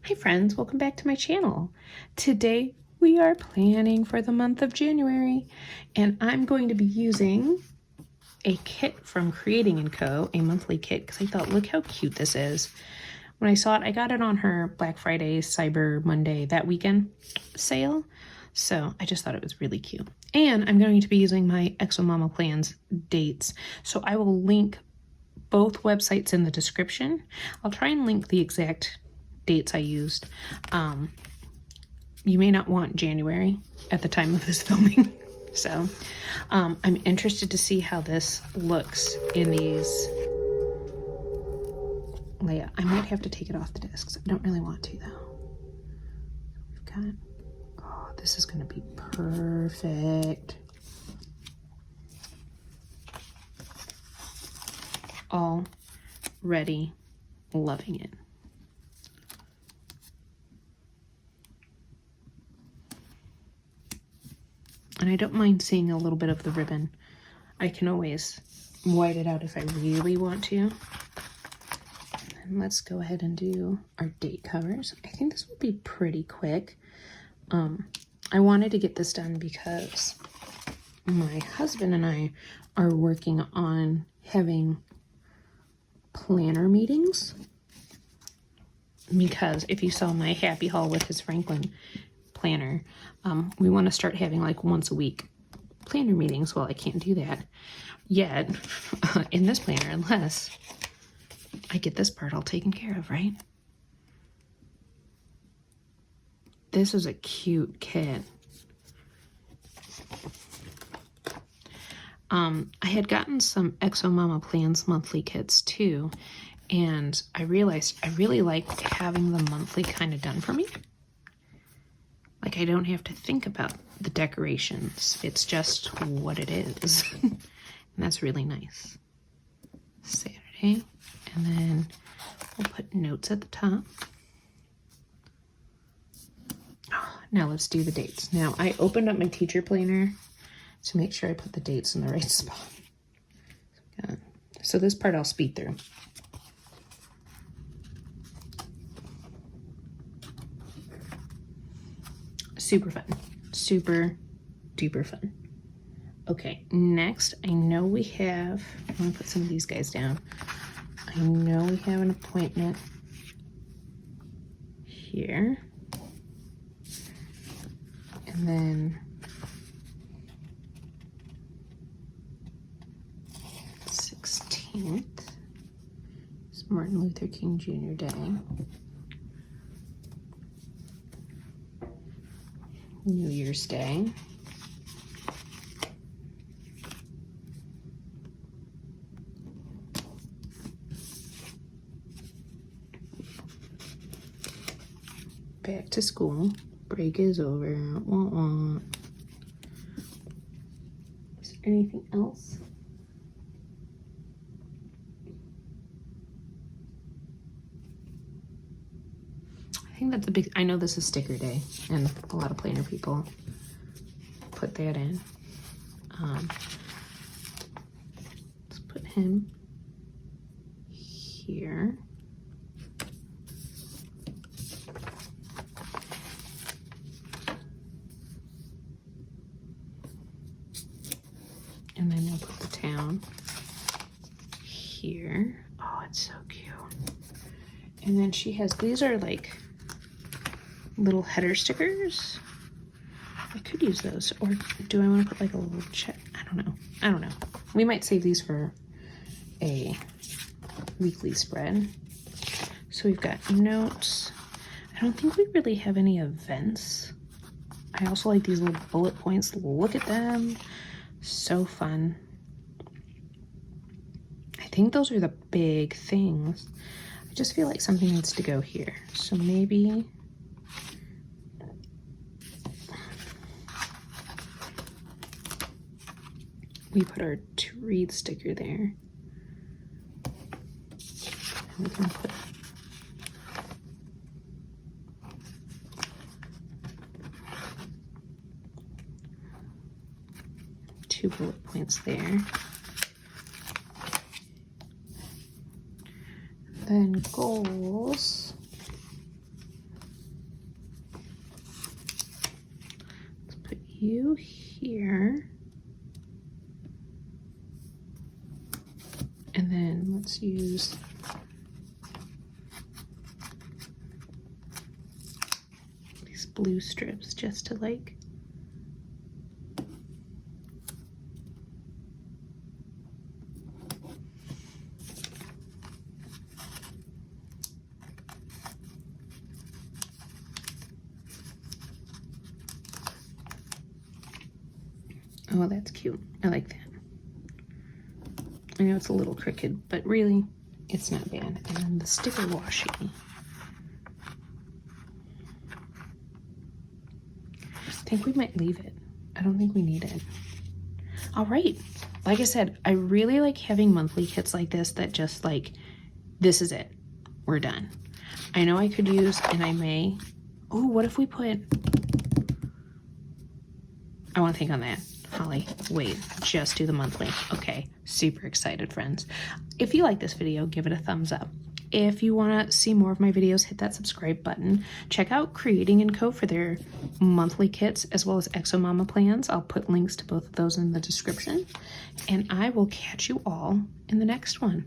Hi friends, welcome back to my channel. Today we are planning for the month of January and I'm going to be using a kit from Creating & Co, a monthly kit, because I thought, look how cute this is. When I saw it, I got it on her Black Friday, Cyber Monday, that weekend sale. So I just thought it was really cute. And I'm going to be using my ExoMama Plans dates. So I will link both websites in the description. I'll try and link the exact dates I used. You may not want January at the time of this filming. So I'm interested to see how this looks in these layout. I might have to take it off the discs. I don't really want to though. We've got, oh, this is gonna be perfect. Already loving it. And I don't mind seeing a little bit of the ribbon. I can always white it out if I really want to. And let's go ahead and do our date covers. I think this will be pretty quick. I wanted to get this done because my husband and I are working on having planner meetings. Because if you saw my happy haul with his Franklin planner, we want to start having like once a week planner meetings. Well, I can't do that yet in this planner unless I get this part all taken care of, right? This is a cute kit. I had gotten some ExoMama Plans monthly kits too, and I realized I really like having the monthly kind of done for me. Like, I don't have to think about the decorations. It's just what it is. And that's really nice. Saturday. And then we'll put notes at the top. Now let's do the dates. Now, I opened up my teacher planner to make sure I put the dates in the right spot. So this part I'll speed through. Super fun. Super duper fun. Okay, next, I know we have, I'm gonna put some of these guys down. I know we have an appointment here. And then is Martin Luther King Jr. Day. New Year's Day. Back to school. Break is over. Wah, wah. Is there anything else? I think that's a big, I know this is sticker day and a lot of planner people put that in. Let's put him here. And then we'll put the town here. Oh, it's so cute. And then she has, these are like little header stickers. I could use those, or do I want to put like a little check? I don't know. We might save these for a weekly spread. So we've got notes. I don't think we really have any events. I also like these little bullet points. Look at them. So fun. I think those are the big things. I just feel like something needs to go here. So maybe we put our to read sticker there. And we can put two bullet points there. Then goals. few here. And then let's use these blue strips just to like oh, that's cute. I like that. I know it's a little crooked, but really, it's not bad. And then the sticker washi. I think we might leave it. I don't think we need it. All right. Like I said, I really like having monthly kits like this that just like, this is it. We're done. I know I could use, and I may. Oh, what if we put, I want to think on that. Holly, wait, just do the monthly. Okay, super excited, friends. If you like this video, give it a thumbs up. If you want to see more of my videos, hit that subscribe button. Check out Creating & Co. for their monthly kits, as well as ExoMama plans. I'll put links to both of those in the description. And I will catch you all in the next one.